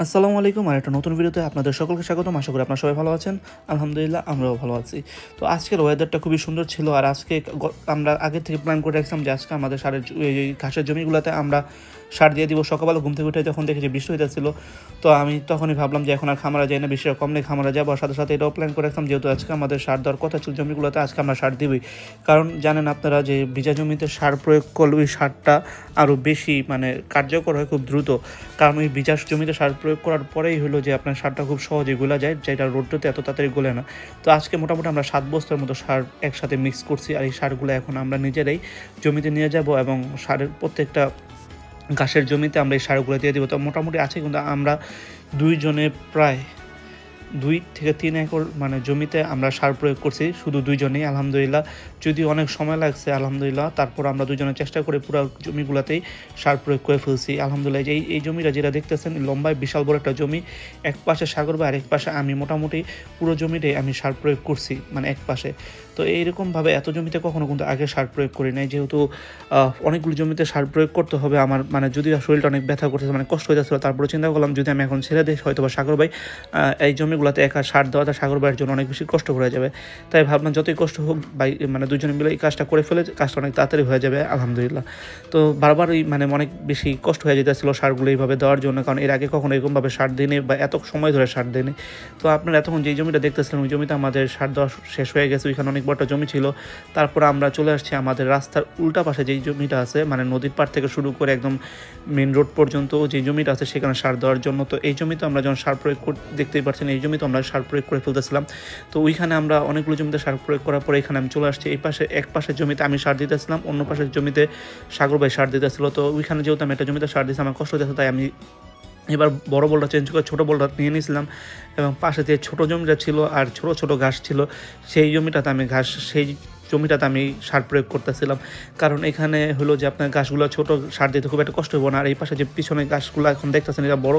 আসসালামু আলাইকুম। আর একটা নতুন ভিডিওতে আপনাদের সকলকে স্বাগতম। আশা করি আপনারা সবাই ভালো আছেন। আলহামদুলিল্লাহ আমরাও ভালো আছি। তো আজকের ওয়েদারটা খুবই সুন্দর ছিল। আর আজকে আমরা আগে থেকে প্ল্যান করে রাখছিলাম যে আজকে আমাদের এই ঘাসের জমিগুলোতে আমরা সার দিয়ে দিব। সকালবেলা ঘুম থেকে উঠে যখন দেখি যে বৃষ্টি হইতেছিল, তো আমি তখনই ভাবলাম যে এখন আর খামারা যাই না, বৃষ্টিটা কমলে খামারা যাবো। আর সাথে সাথে এটাও প্ল্যান করে রাখতাম যেহেতু আজকে আমাদের সার দেওয়ার কথা ছিল জমিগুলোতে, আজকে আমরা সার দিবই। কারণ জানেন আপনারা যে ভিজা জমিতে সার প্রয়োগ করলে ওই সারটা আরও বেশি কার্যকর হয় খুব দ্রুত। কারণ ওই ভিজা জমিতে সার প্রয়োগ করার পরেই হলো যে আপনার সারটা খুব সহজে গলা যায়, যেটা রোদ্রুতে এত তাড়াতাড়ি গলে না। তো আজকে মোটামুটি আমরা 7 বস্তার মতো সার একসাথে মিক্স করছি। আর এই সারগুলো এখন আমরা নিজেরাই জমিতে নিয়ে যাব এবং সারের প্রত্যেকটা ঘাসের জমিতে আমরা এই সারগুলো দিয়ে দেবো। তো মোটামুটি আছে, কিন্তু আমরা দুইজনে প্রায় 2 থেকে 3 একর জমিতে আমরা সার প্রয়োগ করছি, শুধু দুইজনেই। আলহামদুলিল্লাহ, যদিও অনেক সময় লাগছে আলহামদুলিল্লাহ, তারপর আমরা দুজনে চেষ্টা করে পুরো জমিগুলোতেই সার প্রয়োগ করে ফেলছি আলহামদুলিল্লাহ। যে এই জমিটা যেটা দেখতেছেন লম্বায় বিশাল বড় একটা জমি, এক পাশে সাগর বা আরেক পাশে আমি, মোটামুটি পুরো জমিটাই আমি সার প্রয়োগ করছি এক পাশে। তো এইরকমভাবে এত জমিতে কখনো কিন্তু আগে সার প্রয়োগ করি নাই, যেহেতু অনেকগুলো জমিতে সার প্রয়োগ করতে হবে আমার, যদিও শরীরটা অনেক ব্যথা করতেছে, কষ্ট হয়ে যাচ্ছিলো। তারপরে চিন্তা করলাম যদি আমি এখন ছেড়ে দিই হয়তো বা সাগর ভাই এই জমিগুলোতে একা সার দেওয়াটা সাগর ভাইয়ের জন্য অনেক বেশি কষ্ট হয়ে যাবে। তাই ভাবলাম যতই কষ্ট হোক ভাই, দুজনে মিলে এই কাজটা করে ফেলে কাজটা অনেক তাড়াতাড়ি হয়ে যাবে আলহামদুলিল্লাহ। তো বারবার অনেক বেশি কষ্ট হয়ে যেতেছিল সারগুলো এইভাবে দেওয়ার জন্য, কারণ এর আগে কখনো এরকমভাবে সার দিনে বা এত সময় ধরে সার দেয়নি। তো আপনারা এতক্ষণ যেই জমিটা দেখতেছিলেন ওই জমিতে আমাদের সার দেওয়া শেষ হয়ে গেছে। ওইখানে অনেক বড় জমি ছিল। তারপর আমরা চলে আসছি আমাদের রাস্তার উল্টা পাশে যেই জমিটা আছে, নদীর পাড় থেকে শুরু করে একদম মেন রোড পর্যন্ত যে জমিটা আছে সেখানে সার দেওয়ার জন্য। তো এই জমিতে আমরা যখন সার প্রয়োগ দেখতেই পাচ্ছেন, এই জমিতে আমরা সার প্রয়োগ করে ফেলতেছিলাম। তো ওইখানে আমরা অনেকগুলো জমিতে সার প্রয়োগ করার পরে এখানে আমি চলে আসছি। এই পাশে এক পাশের জমিতে আমি সার দিতেছিলাম, অন্য পাশের জমিতে সাগর ভাই সার দিতেছিল। তো ওইখানে যেহেতু আমি একটা জমিতে সার দিয়েছি আমার কষ্ট হয়েছে, তাই আমি এবার বড় বলটা চেঞ্জ করে ছোটো বলটা নিয়ে নিয়েছিলাম। এবং পাশে যে ছোটো জমিটা ছিল আর ছোটো ছোটো ঘাস ছিল, সেই জমিটাতে আমি সার প্রয়োগ করতেছিলাম। কারণ এখানে হলো যে আপনার গাছগুলো ছোট, সার দিতে খুব একটা কষ্ট হবে না। আর এই পাশে যে পিছনে গাছগুলো এখন দেখতেছেন এটা বড়,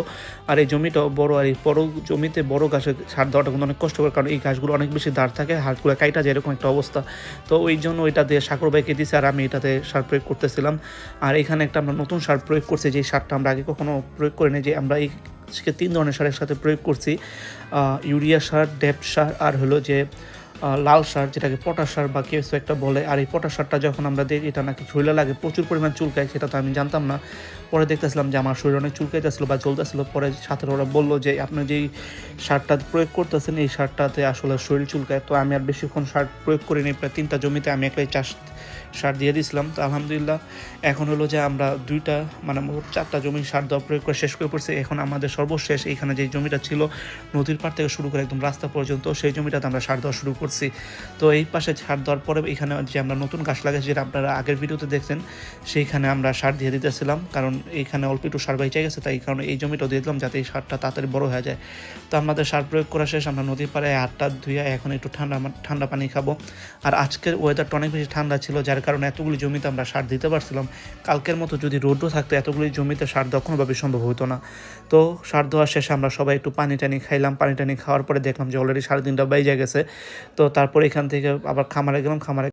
আর এই জমিটাও বড়। আর এই বড় জমিতে বড় গাছে সার দেওয়াটা কিন্তু অনেক কষ্ট হবে, কারণ এই গাছগুলো অনেক বেশি দাঁড় থাকে, হাতগুলো কাইটা যায়, এরকম একটা অবস্থা। তো ওই জন্য ওইটা দিয়ে সাগর বাইকে দিয়েছি আর আমি এটাতে সার প্রয়োগ করতেছিলাম। আর এখানে একটা আমরা নতুন সার প্রয়োগ করছি, যে সারটা আমরা আগে কখনো প্রয়োগ করিনি। যে আমরা এই 3 ধরনের সারের সাথে প্রয়োগ করছি, ইউরিয়া সার, ড্যাপ সার আর হলো যে লাল সার, যেটাকে পটাশ সার বা কিছু একটা বলে। আর এই পটাশ সারটা যখন আমরা দিই এটা নাকি শরীরে লাগে প্রচুর পরিমাণ চুলকায়, সেটা তো আমি জানতাম না। পরে দেখতেছিলাম যে আমার শরীর অনেক চুলকাইতেছিল বা জ্বলতেছিল। পরে সাথে ওরা বললো যে আপনি যেই সারটা প্রয়োগ করতেছেন এই সারটাতে আসলে শরীর চুলকায়। তো আমি আর বেশিক্ষণ সার প্রয়োগ করিনি, প্রায় 3টা জমিতে আমি একলাই সার দিয়ে দিয়েছিলাম। তো আলহামদুলিল্লাহ এখন হলো যে আমরা মোট 4টা জমি সার দেওয়া প্রয়োগ করে শেষ করে পড়ছি। এখন আমাদের সর্বশেষ এইখানে যে জমিটা ছিল নদীর পাড় থেকে শুরু করে একদম রাস্তা পর্যন্ত, সেই জমিটাতে আমরা সার দেওয়া শুরু করছি। তো এই পাশে সার দেওয়ার পরে এখানে যে আমরা নতুন গাছ লাগাইছি, যেটা আপনারা আগের ভিডিওতে দেখছেন, সেইখানে আমরা সার দিয়ে দিতেছিলাম। কারণ এইখানে অল্প একটু সার বেঁচে গেছে, তাই কারণে এই জমিটাও দিয়ে দিলাম যাতে এই সারটা তাড়াতাড়ি বড় হয়ে যায়। তো আমাদের সার প্রয়োগ করা শেষ, আমরা নদীর পাড়ে হাতটা ধুয়ে এখন একটু ঠান্ডা পানি খাবো। আর আজকের ওয়েদারটা অনেক বেশি ঠান্ডা ছিল, যার কারণে এতগুলি জমিতে আমরা সার দিতে পারছিলাম। কালকের মতো যদি রোদও থাকতো এতগুলি জমিতে সার দেওয়া কোনোভাবে সম্ভব হতো না। তো সার দেওয়ার শেষে আমরা সবাই একটু পানি টানি খাইলাম। পানি টানি খাওয়ার পরে দেখলাম যে অলরেডি 3:30 বেজে গেছে। তো তারপরে এখান থেকে আবার খামারে গেলাম। খামারে